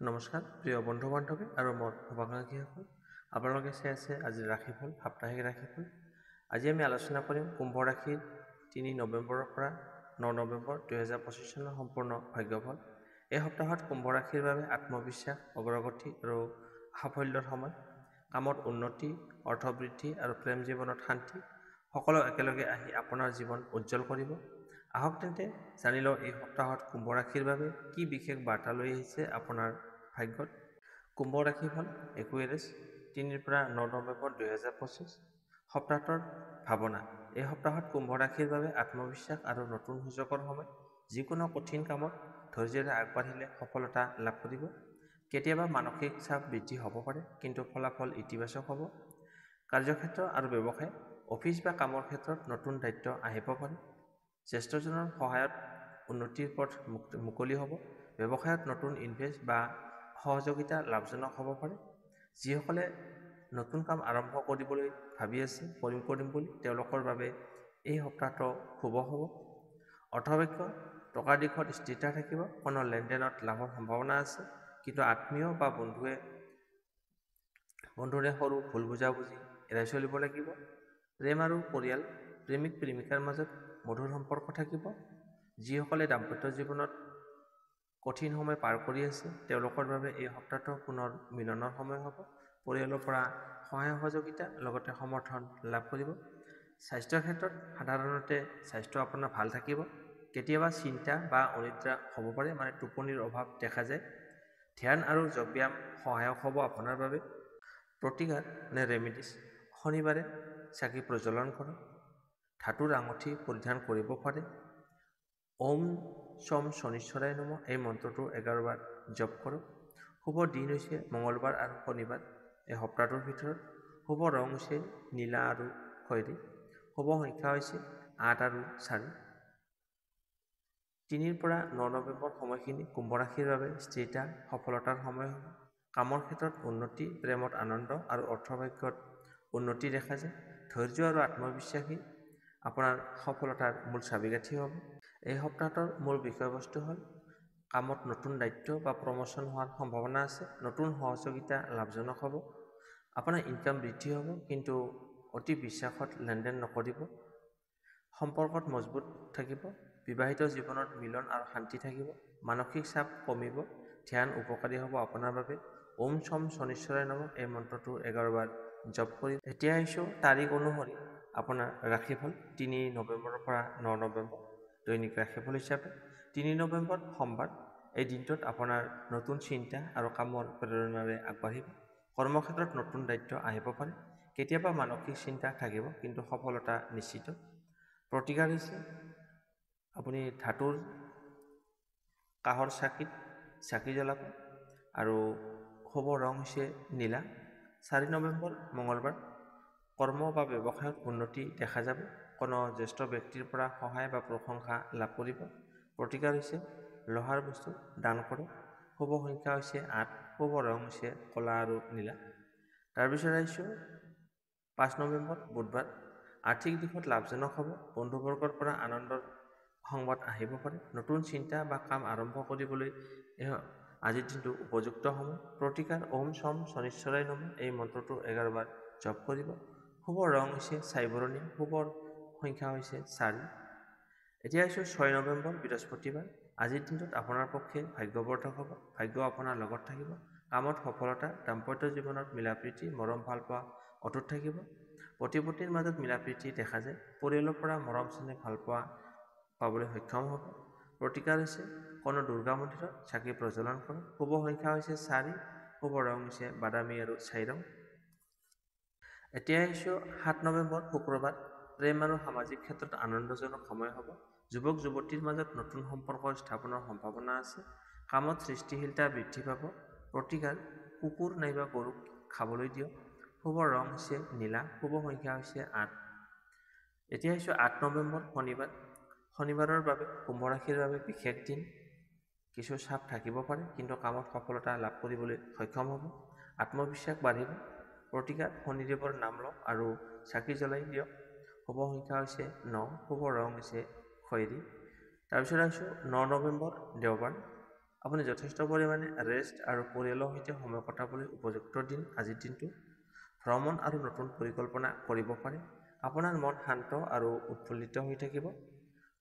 নমস্কাৰ প্ৰিয় বন্ধু বান্ধৱী আৰু মোৰ শুভাকাংক্ষীসকল, আপোনালোকে চাই আছে আজি ৰাশিফল সাপ্তাহিক ৰাশিফল। আজি আমি আলোচনা কৰিম কুম্ভ ৰাশিৰ 3 নৱেম্বৰৰ পৰা 9 নৱেম্বৰ 2025 চনৰ সম্পূৰ্ণ ভাগ্যফল। এই সপ্তাহত কুম্ভ ৰাশিৰ বাবে আত্মবিশ্বাস, অগ্ৰগতি আৰু সাফল্যৰ সময়। কামত উন্নতি, অৰ্থবৃদ্ধি আৰু প্ৰেম জীৱনত শান্তি সকলো একেলগে আহি আপোনাৰ জীৱন উজ্জ্বল কৰিব। আহক তেন্তে জানি লওঁ এই সপ্তাহত কুম্ভ ৰাশিৰ বাবে কি বিশেষ বাৰ্তা লৈ আহিছে আপোনাৰ ভাগ্যত। কুম্ভ ৰাশি ফল একুৱেৰিয়াছ 3 পৰা 9 নৱেম্বৰ 2025। সপ্তাহটোৰ ভাৱনা। এই সপ্তাহত কুম্ভ ৰাশিৰ বাবে আত্মবিশ্বাস আৰু নতুন সুযোগৰ সময়। যিকোনো কঠিন কামত ধৈৰ্য্যৰে আগবাঢ়িলে সফলতা লাভ কৰিব। কেতিয়াবা মানসিক চাপ বৃদ্ধি হ'ব পাৰে, কিন্তু ফলাফল ইতিবাচক হ'ব। কাৰ্যক্ষেত্ৰ আৰু ব্যৱসায়, অফিচ বা কামৰ ক্ষেত্ৰত নতুন দায়িত্ব আহিব পাৰে। জ্যেষ্ঠজনৰ সহায়ত উন্নতিৰ পথ মুকলি হ'ব। ব্যৱসায়ত নতুন ইনভেষ্ট বা সহযোগিতা লাভজনক হ'ব পাৰে। যিসকলে নতুন কাম আৰম্ভ কৰিবলৈ ভাবি আছে কৰিম বুলি, তেওঁলোকৰ বাবে এই সপ্তাহটো শুভ হ'ব। অৰ্থভাগ্য, টকাৰ দিশত স্থিৰতা থাকিব। কোনো লেনদেনত লাভৰ সম্ভাৱনা আছে, কিন্তু আত্মীয় বা বন্ধুৰে সৰু ভুল বুজাবুজি এৰাই চলিব লাগিব। প্ৰেম আৰু পৰিয়াল, প্ৰেমিক প্ৰেমিকাৰ মাজত মধুৰ সম্পৰ্ক থাকিব। যিসকলে দাম্পত্য জীৱনত কঠিন সময় পাৰ কৰি আছে, তেওঁলোকৰ বাবে এই সপ্তাহটো পুনৰ মিলনৰ সময় হ'ব। পৰিয়ালৰ পৰা সহায় সহযোগিতা লগতে সমৰ্থন লাভ কৰিব। স্বাস্থ্যৰ ক্ষেত্ৰত সাধাৰণতে স্বাস্থ্য আপোনাৰ ভাল থাকিব। কেতিয়াবা চিন্তা বা অনিদ্ৰা হ'ব পাৰে, টোপনিৰ অভাৱ দেখা যায়। ধ্যান আৰু যোগ ব্যায়াম সহায়ক হ'ব আপোনাৰ বাবে। প্ৰতিকাৰ ৰেমেডিছ, শনিবাৰে চাকি প্ৰজ্বলন কৰক। ধাতুৰ আঙুঠি পৰিধান কৰিব পাৰে। ওম শম শনিশ্বৰায় নমঃ এই মন্ত্ৰটো 11 বাৰ জপ কৰক। শুভ দিন হৈছে মঙলবাৰ আৰু শনিবাৰ এই সপ্তাহটোৰ ভিতৰত। শুভ ৰং হৈছে নীলা আৰু খয়েৰী। শুভ সংখ্যা হৈছে 8 আৰু 4। 3 পৰা 9 নৱেম্বৰ সময়খিনি কুম্ভ ৰাশিৰ বাবে স্থিৰতা, সফলতাৰ সময় হ'ব। কামৰ ক্ষেত্ৰত উন্নতি, প্ৰেমত আনন্দ আৰু অৰ্থভাগ্যত উন্নতি দেখা যায়। ধৈৰ্য আৰু আত্মবিশ্বাসী আপোনাৰ সফলতাৰ মূল চাবিকাঠি হ'ব। এই সপ্তাহটোৰ মূল বিষয়বস্তু হ'ল কামত নতুন দায়িত্ব বা প্ৰমোচন হোৱাৰ সম্ভাৱনা আছে। নতুন সহযোগিতা লাভজনক হ'ব। আপোনাৰ ইনকাম বৃদ্ধি হ'ব, কিন্তু অতি বিশ্বাসত লেনদেন নকৰিব। সম্পৰ্কত মজবুত থাকিব। বিবাহিত জীৱনত মিলন আৰু শান্তি থাকিব। মানসিক চাপ কমিব। ধ্যান উপকাৰী হ'ব আপোনাৰ বাবে। ওম শম শনিশ্বৰায় নমঃ এই মন্ত্ৰটো 11 বাৰ জপ কৰি। এতিয়া আহিছোঁ তাৰিখ অনুসৰি আপোনাৰ ৰাশিফল 3 নৱেম্বৰৰ পৰা 9 নৱেম্বৰ দৈনিক ৰাশিফল হিচাপে। 3 নৱেম্বৰ সোমবাৰ। এই দিনটোত আপোনাৰ নতুন চিন্তা আৰু কামৰ প্ৰেৰণাৰে আগবাঢ়িব। কৰ্মক্ষেত্ৰত নতুন দায়িত্ব আহিব পাৰে। কেতিয়াবা মানসিক চিন্তা থাকিব, কিন্তু সফলতা নিশ্চিত। প্ৰতিকাৰ হৈছে আপুনি ধাতুৰ কাঁহৰ চাকিত চাকি জ্বলাব আৰু শুভ ৰং হৈছে নীলা। 4 নৱেম্বৰ মঙলবাৰ। কৰ্ম বা ব্যৱসায়ত উন্নতি দেখা যাব। কোনো জ্যেষ্ঠ ব্যক্তিৰ পৰা সহায় বা প্ৰশংসা লাভ কৰিব। প্ৰতিকাৰ হৈছে লোহাৰ বস্তু দান কৰক। শুভ সংখ্যা হৈছে 8। শুভ ৰং হৈছে ক'লা আৰু নীলা। তাৰপিছত আহিছোঁ 5 নৱেম্বৰ বুধবাৰ। আৰ্থিক দিশত লাভজনক হ'ব। বন্ধুবৰ্গৰ পৰা আনন্দৰ সংবাদ আহিব পাৰে। নতুন চিন্তা বা কাম আৰম্ভ কৰিবলৈ আজিৰ দিনটো উপযুক্ত সময়। প্ৰতিকাৰ ওম শম শনিশ্বৰায় নমঃ এই মন্ত্ৰটো 11 বাৰ জপ কৰিব। শুভ ৰং হৈছে ছাই বৰণীয়া। শুভ সংখ্যা হৈছে 4। এতিয়া আহিছোঁ 6 নৱেম্বৰ বৃহস্পতিবাৰ। আজিৰ দিনটোত আপোনাৰ পক্ষে ভাগ্যবৰ্ধক হ'ব। ভাগ্য আপোনাৰ লগত থাকিব। কামত সফলতা, দাম্পত্য জীৱনত মিলাপ্ৰীতি, মৰম ভালপোৱা অটুট থাকিব। পতি পত্নীৰ মাজত মিলাপ্ৰীতি দেখা যায়। পৰিয়ালৰ পৰা মৰম চেনেহ ভালপোৱা পাবলৈ সক্ষম হ'ব। প্ৰতিকাৰ হৈছে কোনো দুৰ্গা মন্দিৰত চাকি প্ৰজ্বলন কৰক। শুভ সংখ্যা হৈছে 4। শুভ ৰং হৈছে বাদামী আৰু ছাই ৰং। এতিয়া আহিছোঁ 7 নৱেম্বৰ শুক্ৰবাৰ। প্ৰেম আৰু সামাজিক ক্ষেত্ৰত আনন্দজনক সময় হ'ব। যুৱক যুৱতীৰ মাজত নতুন সম্পৰ্ক স্থাপনৰ সম্ভাৱনা আছে। কামত সৃষ্টিশীলতা বৃদ্ধি পাব। প্ৰতিকাৰ কুকুৰ নাইবা গৰুক খাবলৈ দিয়ক। শুভ ৰং হৈছে নীলা। শুভ সংখ্যা হৈছে 8। এতিয়া আহিছোঁ 8 নৱেম্বৰ শনিবাৰ। শনিবাৰৰ বাবে কুম্ভ ৰাশিৰ বাবে বিশেষ দিন। কিছু চাপ থাকিব পাৰে, কিন্তু কামত সফলতা লাভ কৰিবলৈ সক্ষম হ'ব। আত্মবিশ্বাস বাঢ়িব। প্ৰতিকাৰ শনিদেৱৰ নাম লওক আৰু চাকি জ্বলাই দিয়ক। শুভ সংখ্যা হৈছে 9। শুভ ৰং হৈছে খয়েৰী। তাৰপিছত আহিছোঁ 9 নৱেম্বৰ দেওবাৰ। আপুনি যথেষ্ট পৰিমাণে ৰেষ্ট আৰু পৰিয়ালৰ সৈতে সময় কটাবলৈ উপযুক্ত দিন আজিৰ দিনটো। ভ্ৰমণ আৰু নতুন পৰিকল্পনা কৰিব পাৰে। আপোনাৰ মন শান্ত আৰু উৎফুল্লিত হৈ থাকিব।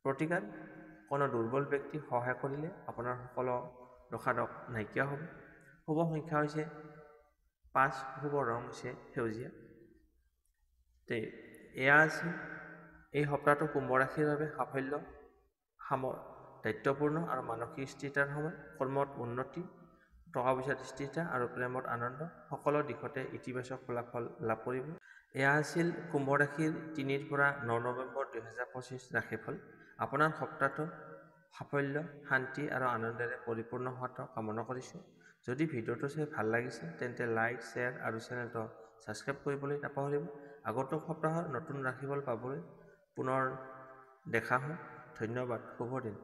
প্ৰতিকাৰ: কোনো দুৰ্বল ব্যক্তিক সহায় কৰিলে আপোনাৰ সকলো দোষাদোষ নাইকিয়া হ'ব। শুভ সংখ্যা হৈছে 5, শুভ ৰং হৈছে সেউজীয়া। এয়া আছিল এই সপ্তাহটো কুম্ভ ৰাশিৰ বাবে সাফল্য, দায়িত্বপূৰ্ণ আৰু মানসিক স্থিৰতাৰ সময়। কৰ্মত উন্নতি, টকা পইচাৰ স্থিৰতা আৰু প্ৰেমত আনন্দ, সকলো দিশতে ইতিবাচক ফলাফল লাভ কৰিব। এয়া আছিল কুম্ভ ৰাশিৰ 3 পৰা 9 নৱেম্বৰ 2025 ৰাশিফল। আপোনাৰ সপ্তাহটো সাফল্য, শান্তি আৰু আনন্দেৰে পৰিপূৰ্ণ হোৱাটো কামনা কৰিছোঁ। যদি ভিডিঅ'টো চাই ভাল লাগিছে তেন্তে লাইক, শ্বেয়াৰ আৰু চেনেলটো ছাবস্ক্ৰাইব কৰিবলৈ নাপাহৰিব। আগন্তুক সপ্তাহৰ নতুন ৰাশিফল পাবলৈ পুনৰ দেখা হওক। ধন্যবাদ। শুভ দিন।